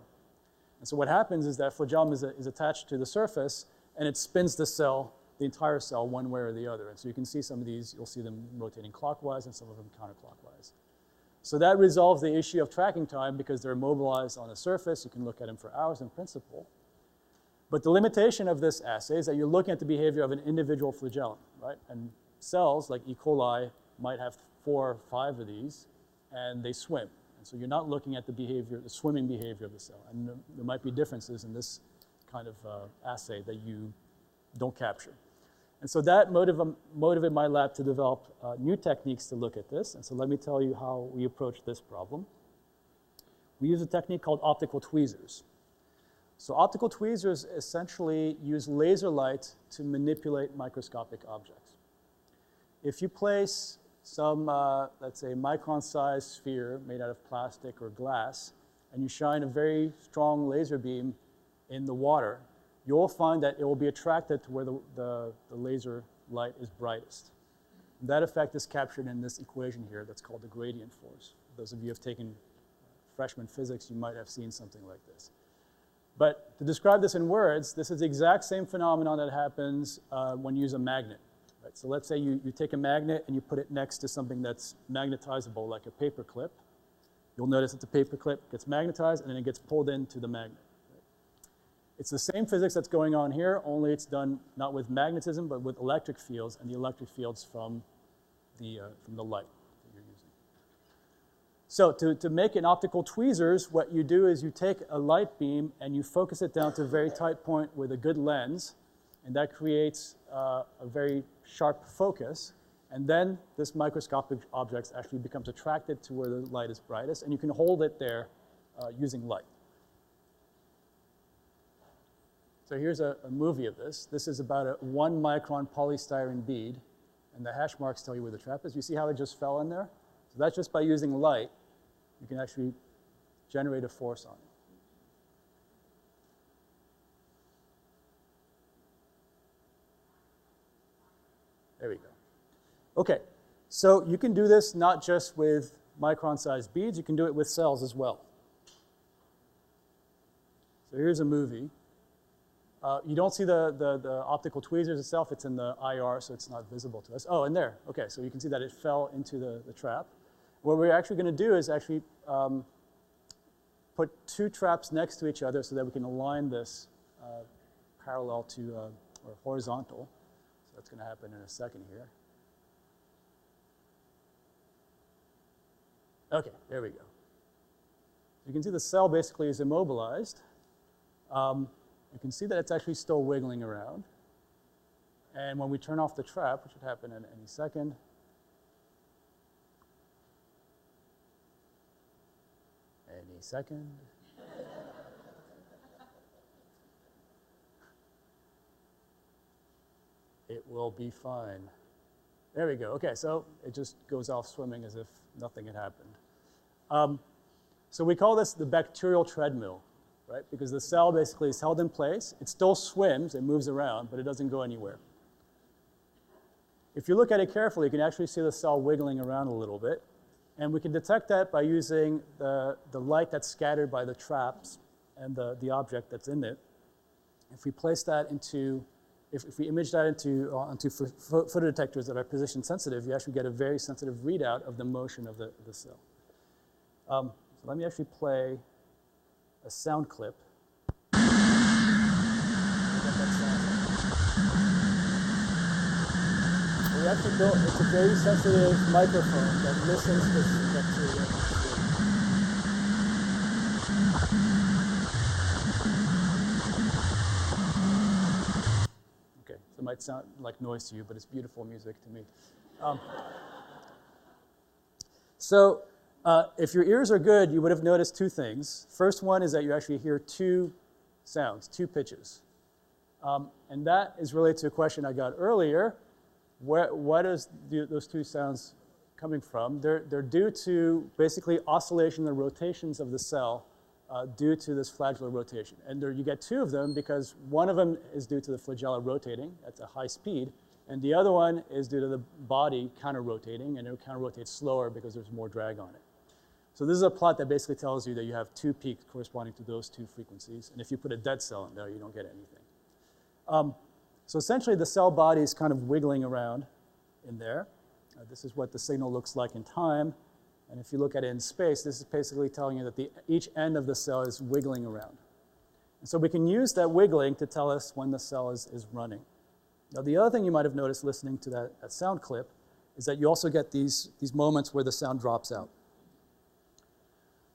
And so what happens is that flagellum is attached to the surface, and it spins the cell, the entire cell, one way or the other. And so you can see some of these, you'll see them rotating clockwise and some of them counterclockwise. So that resolves the issue of tracking time because they're immobilized on the surface. You can look at them for hours in principle. But the limitation of this assay is that you're looking at the behavior of an individual flagellum, right? And cells like E. coli might have 4 or 5 of these, and they swim. And so you're not looking at the behavior, the swimming behavior of the cell. And there might be differences in this kind of assay that you don't capture. And so that motivated my lab to develop new techniques to look at this. And so let me tell you how we approach this problem. We use a technique called optical tweezers. So optical tweezers essentially use laser light to manipulate microscopic objects. If you place some, let's say, micron-sized sphere made out of plastic or glass, and you shine a very strong laser beam in the water, you'll find that it will be attracted to where the laser light is brightest. And that effect is captured in this equation here that's called the gradient force. Those of you who have taken freshman physics, you might have seen something like this. But to describe this in words, this is the exact same phenomenon that happens when you use a magnet. Right? So let's say you take a magnet and you put it next to something that's magnetizable, like a paper clip. You'll notice that the paper clip gets magnetized and then it gets pulled into the magnet. It's the same physics that's going on here, only it's done not with magnetism, but with electric fields, and the electric fields from the light that you're using. So to make an optical tweezers, what you do is you take a light beam and you focus it down to a very tight point with a good lens, and that creates a very sharp focus. And then this microscopic object actually becomes attracted to where the light is brightest, and you can hold it there using light. So here's a movie of this. This is about a 1 micron polystyrene bead, and the hash marks tell you where the trap is. You see how it just fell in there? So that's just by using light, you can actually generate a force on it. There we go. Okay, so you can do this not just with micron-sized beads, you can do it with cells as well. So here's a movie. You don't see the optical tweezers itself. It's in the IR, so it's not visible to us. Oh, and there. Okay, so you can see that it fell into the trap. What we're actually going to do is actually put 2 traps next to each other so that we can align this parallel to, or horizontal. So that's going to happen in a second here. Okay, there we go. You can see the cell basically is immobilized. You can see that it's actually still wiggling around. And when we turn off the trap, which should happen in any second, it will be fine. There we go. Okay, so it just goes off swimming as if nothing had happened. So we call this the bacterial treadmill, right? Because the cell basically is held in place. It still swims, it moves around, but it doesn't go anywhere. If you look at it carefully, you can actually see the cell wiggling around a little bit. And we can detect that by using the light that's scattered by the traps and the object that's in it. If we place that into, if we image that onto photodetectors that are position sensitive, you actually get a very sensitive readout of the motion of the cell. So let me actually play a sound clip. We actually built, it's a very sensitive microphone that listens to bacteria. Okay, so it might sound like noise to you, but it's beautiful music to me. If your ears are good, you would have noticed two things. First one is that you actually hear two sounds, two pitches. And that is related to a question I got earlier. What is those two sounds coming from? They're due to basically oscillation and rotations of the cell due to this flagellar rotation. And you get two of them because one of them is due to the flagella rotating at a high speed, and the other one is due to the body counter-rotating, and it counter-rotates slower because there's more drag on it. So this is a plot that basically tells you that you have two peaks corresponding to those two frequencies, and if you put a dead cell in there, you don't get anything. So essentially, the cell body is kind of wiggling around in there. This is what the signal looks like in time. And if you look at it in space, this is basically telling you that each end of the cell is wiggling around. And so we can use that wiggling to tell us when the cell is running. Now, the other thing you might have noticed listening to that sound clip is that you also get these moments where the sound drops out.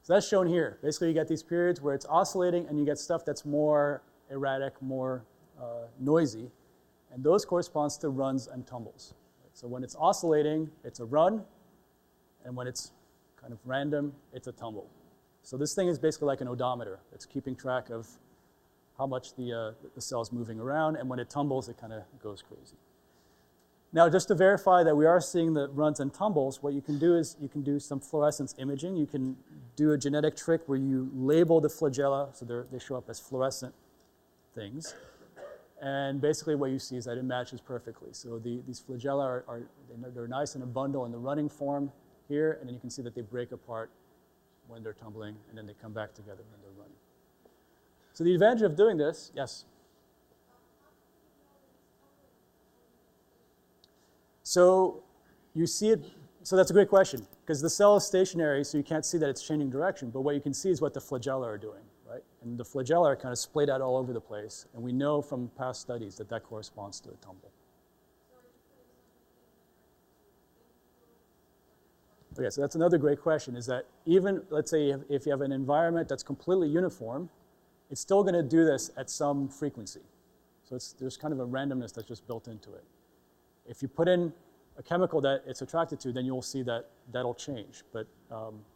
So that's shown here. Basically, you get these periods where it's oscillating, and you get stuff that's more erratic, more noisy. And those corresponds to runs and tumbles. So when it's oscillating, it's a run. And when it's kind of random, it's a tumble. So this thing is basically like an odometer. It's keeping track of how much the cell is moving around. And when it tumbles, it kind of goes crazy. Now, just to verify that we are seeing the runs and tumbles, what you can do is you can do some fluorescence imaging. You can do a genetic trick where you label the flagella, so they show up as fluorescent things. And basically what you see is that it matches perfectly. So these flagella they're nice in a bundle in the running form here, and then you can see that they break apart when they're tumbling, and then they come back together when they're running. So the advantage of doing this, yes? So you see it, so that's a great question, because the cell is stationary, so you can't see that it's changing direction, but what you can see is what the flagella are doing. Right? And the flagella are kind of splayed out all over the place. And we know from past studies that that corresponds to a tumble. Okay, so that's another great question, is that even, let's say, if you have an environment that's completely uniform, it's still going to do this at some frequency. So there's kind of a randomness that's just built into it. If you put in a chemical that it's attracted to, then you'll see that that'll change. But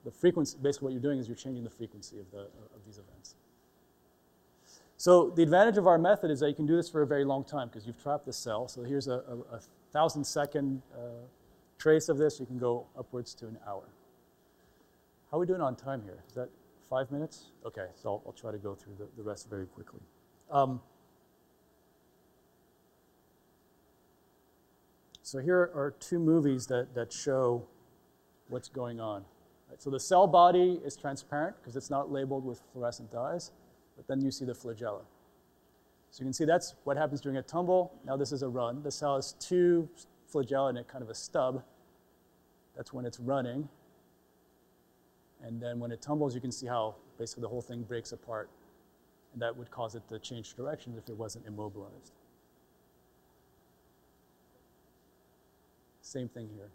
the frequency, basically what you're doing is you're changing the frequency of these events. So the advantage of our method is that you can do this for a very long time because you've trapped the cell. So here's a 1,000-second trace of this. You can go upwards to an hour. How are we doing on time here? Is that 5 minutes? Okay, so I'll try to go through the rest very quickly. So here are two movies that show what's going on. Right, so the cell body is transparent because it's not labeled with fluorescent dyes, but then you see the flagella. So you can see that's what happens during a tumble. Now this is a run. The cell has two flagella in it, kind of a stub. That's when it's running. And then when it tumbles, you can see how basically the whole thing breaks apart. And that would cause it to change direction if it wasn't immobilized. Same thing here.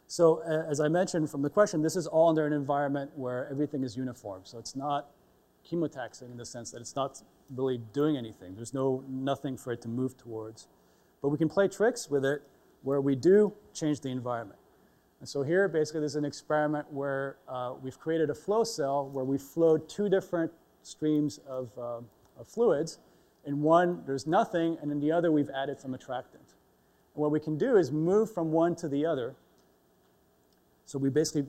So as I mentioned from the question, this is all under an environment where everything is uniform. So it's not chemotaxing in the sense that it's not really doing anything. There's nothing for it to move towards. But we can play tricks with it where we do change the environment. And so here, basically, there's an experiment where we've created a flow cell where we flowed two different streams of fluids. In one, there's nothing, and in the other, we've added some attractant. And what we can do is move from one to the other. So we basically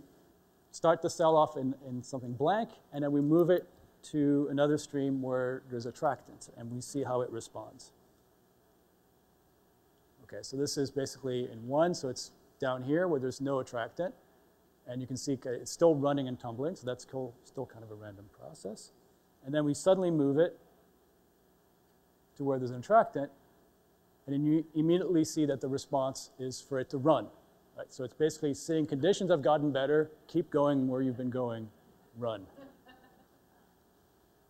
start the cell off in something blank, and then we move it to another stream where there's attractant, and we see how it responds. Okay, so this is basically in one, so it's down here where there's no attractant, and you can see it's still running and tumbling, so that's still kind of a random process. And then we suddenly move it to where there's an attractant, and then you immediately see that the response is for it to run. Right? So it's basically saying conditions have gotten better, keep going where you've been going, run.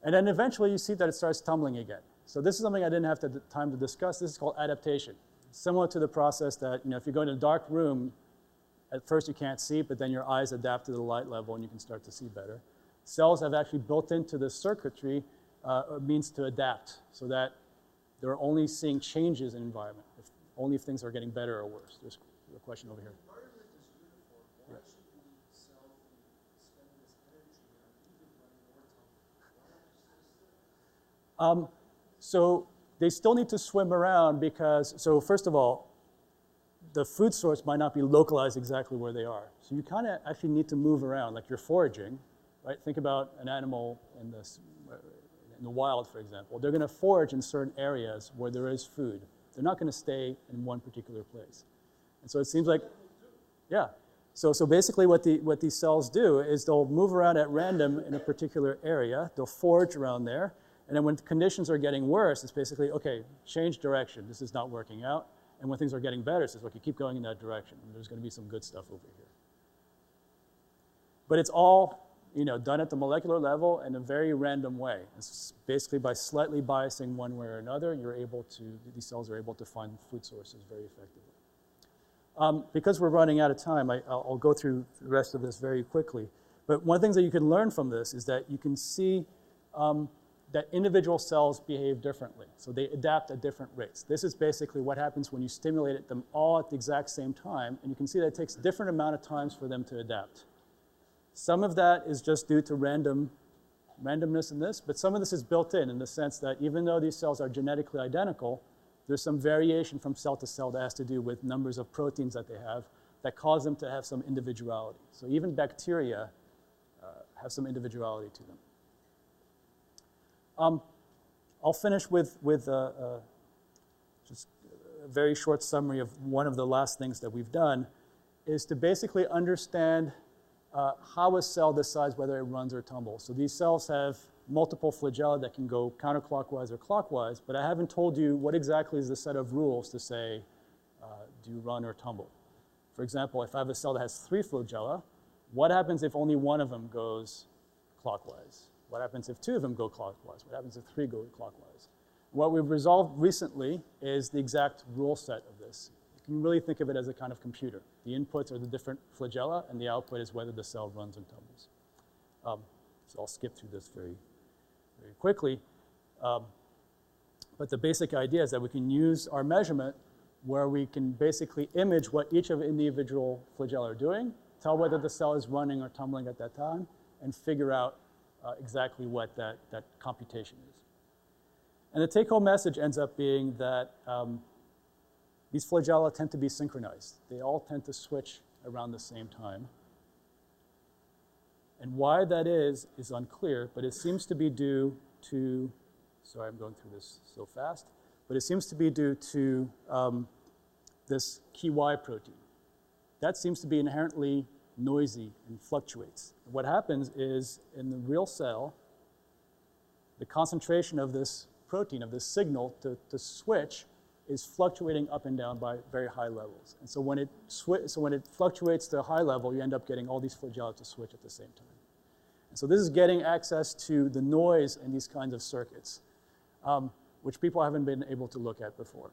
And then eventually you see that it starts tumbling again. So this is something I didn't have time to discuss. This is called adaptation. Similar to the process that, if you go in a dark room, at first you can't see, but then your eyes adapt to the light level and you can start to see better. Cells have actually built into the circuitry a means to adapt so that they're only seeing changes in environment, only if things are getting better or worse. There's a question over here. The environment is uniform. Why should the cell be spending this energy on even running more tumbling? Why not just So they still need to swim around because, so first of all, the food source might not be localized exactly where they are. So you kind of actually need to move around, like you're foraging, right? Think about an animal in the wild, for example. They're going to forage in certain areas where there is food. They're not going to stay in one particular place. And so it seems like, yeah. So basically what these cells do is they'll move around at random in a particular area. They'll forage around there. And then when conditions are getting worse, it's basically, okay, change direction. This is not working out. And when things are getting better, it says, okay, keep going in that direction. And there's going to be some good stuff over here. But it's all, done at the molecular level in a very random way. It's basically by slightly biasing one way or another, these cells are able to find food sources very effectively. Because we're running out of time, I'll go through the rest of this very quickly. But one of the things that you can learn from this is that you can see that individual cells behave differently. So they adapt at different rates. This is basically what happens when you stimulate them all at the exact same time. And you can see that it takes a different amount of times for them to adapt. Some of that is just due to randomness in this, but some of this is built in the sense that even though these cells are genetically identical, there's some variation from cell to cell that has to do with numbers of proteins that they have that cause them to have some individuality. So even bacteria have some individuality to them. I'll finish with just a very short summary of one of the last things that we've done, is to basically understand how a cell decides whether it runs or tumbles. So these cells have multiple flagella that can go counterclockwise or clockwise, but I haven't told you what exactly is the set of rules to say, do you run or tumble? For example, if I have a cell that has 3 flagella, what happens if only one of them goes clockwise? What happens if 2 of them go clockwise? What happens if 3 go clockwise? What we've resolved recently is the exact rule set of this. You can really think of it as a kind of computer. The inputs are the different flagella, and the output is whether the cell runs and tumbles. So I'll skip through this very, very quickly. But the basic idea is that we can use our measurement where we can basically image what each of the individual flagella are doing, tell whether the cell is running or tumbling at that time, and figure out exactly what that computation is. And the take-home message ends up being that these flagella tend to be synchronized. They all tend to switch around the same time. And why that is unclear, but it seems to be due to, sorry, I'm going through this so fast, but it seems to be due to this key Y protein. That seems to be inherently noisy and fluctuates. What happens is, in the real cell, the concentration of this protein, of this signal to switch, is fluctuating up and down by very high levels. And so when it fluctuates to a high level, you end up getting all these flagella to switch at the same time. And so this is getting access to the noise in these kinds of circuits, which people haven't been able to look at before.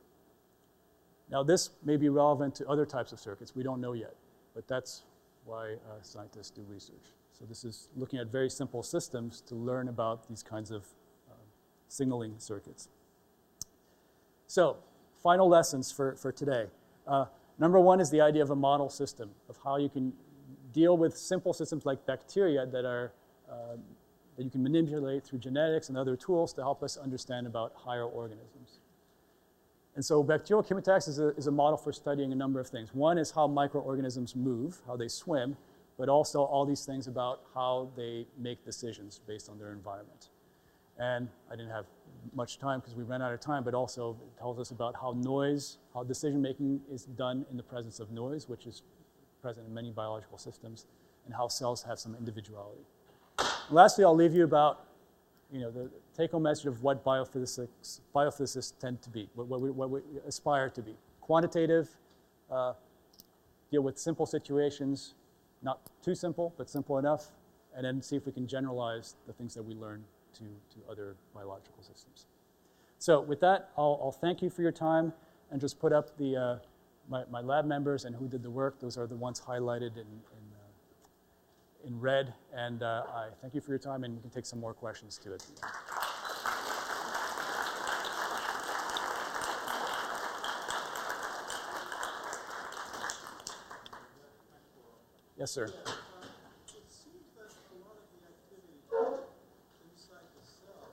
Now this may be relevant to other types of circuits. We don't know yet, but that's why scientists do research. So this is looking at very simple systems to learn about these kinds of signaling circuits. So, final lessons for today. Number one is the idea of a model system, of how you can deal with simple systems like bacteria that you can manipulate through genetics and other tools to help us understand about higher organisms. And so bacterial chemotaxis is a model for studying a number of things. One is how microorganisms move, how they swim, but also all these things about how they make decisions based on their environment. And I didn't have much time because we ran out of time, but also it tells us about how noise, how decision-making is done in the presence of noise, which is present in many biological systems, and how cells have some individuality. And lastly, I'll leave you about the take-home message of what biophysicists tend to be, what we aspire to be. Quantitative, deal with simple situations, not too simple, but simple enough, and then see if we can generalize the things that we learn to other biological systems. So with that, I'll thank you for your time and just put up the my lab members and who did the work. Those are the ones highlighted in red. And I thank you for your time, and we can take some more questions to it. Yes, sir. It seems that a lot of the activity inside the cell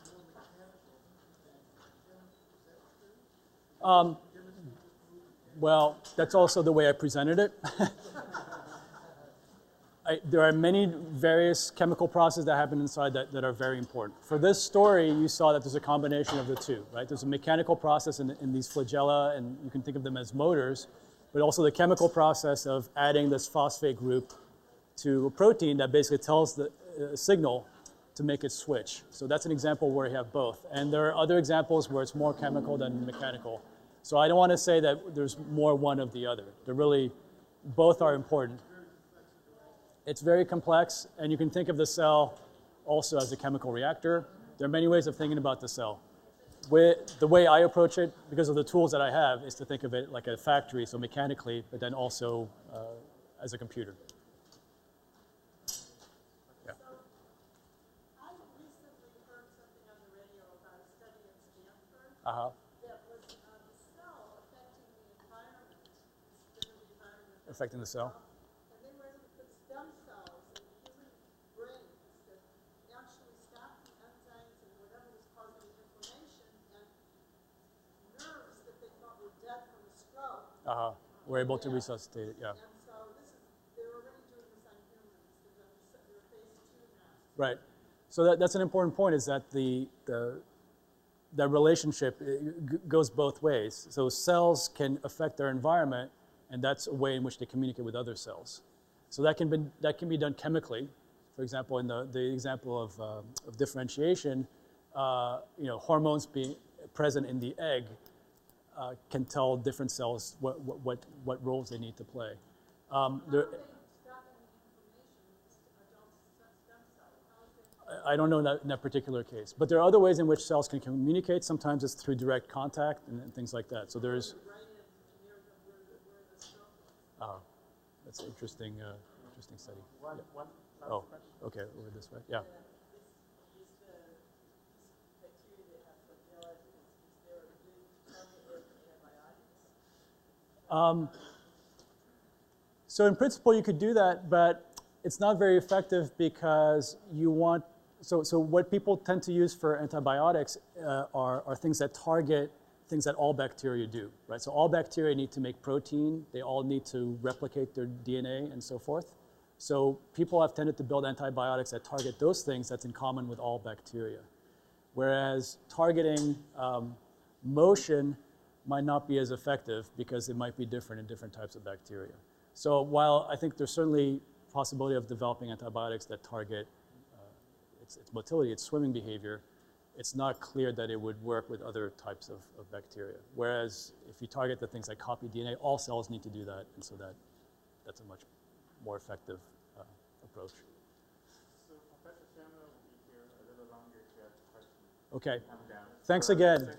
is more mechanical than chemical. Is that true? Well, that's also the way I presented it. There are many various chemical processes that happen inside that are very important. For this story, you saw that there's a combination of the two, right? There's a mechanical process in these flagella, and you can think of them as motors, but also the chemical process of adding this phosphate group to a protein that basically tells the signal to make it switch. So that's an example where you have both. And there are other examples where it's more chemical than mechanical. So I don't want to say that there's more one of the other. They're really, both are important. It's very complex, and you can think of the cell also as a chemical reactor. There are many ways of thinking about the cell. The way I approach it, because of the tools that I have, is to think of it like a factory, so mechanically, but then also as a computer. Yeah. I recently heard something on the radio about a study in Stanford Uh-huh. that was the cell affecting the environment, the environment. Affecting the cell. And they were able to put stem cells in human brains that actually stopped the enzymes and whatever was causing the inflammation, and nerves that they thought were dead from a stroke. Uh-huh. We're able to resuscitate it, yeah. And so they're already doing this on humans. They're phase 2 now. Right. So that's an important point, is that that relationship goes both ways. So cells can affect their environment, and that's a way in which they communicate with other cells. So that can be done chemically. For example, in the example of differentiation, hormones being present in the egg can tell different cells what roles they need to play. I don't know in that particular case, but there are other ways in which cells can communicate. Sometimes it's through direct contact and things like that. So there's. That's an interesting study. One Oh, okay, over this way. Yeah. So in principle, you could do that, but it's not very effective because you want. So what people tend to use for antibiotics are things that target things that all bacteria do, right? So all bacteria need to make protein. They all need to replicate their DNA and so forth. So people have tended to build antibiotics that target those things that's in common with all bacteria. Whereas targeting motion might not be as effective because it might be different in different types of bacteria. So while I think there's certainly possibility of developing antibiotics that target its motility, its swimming behavior, it's not clear that it would work with other types of bacteria. Whereas if you target the things that copy DNA, all cells need to do that, and so that's a much more effective approach. So Professor Chemla will be here a little longer if you have questions. Okay. Come down. Thanks again.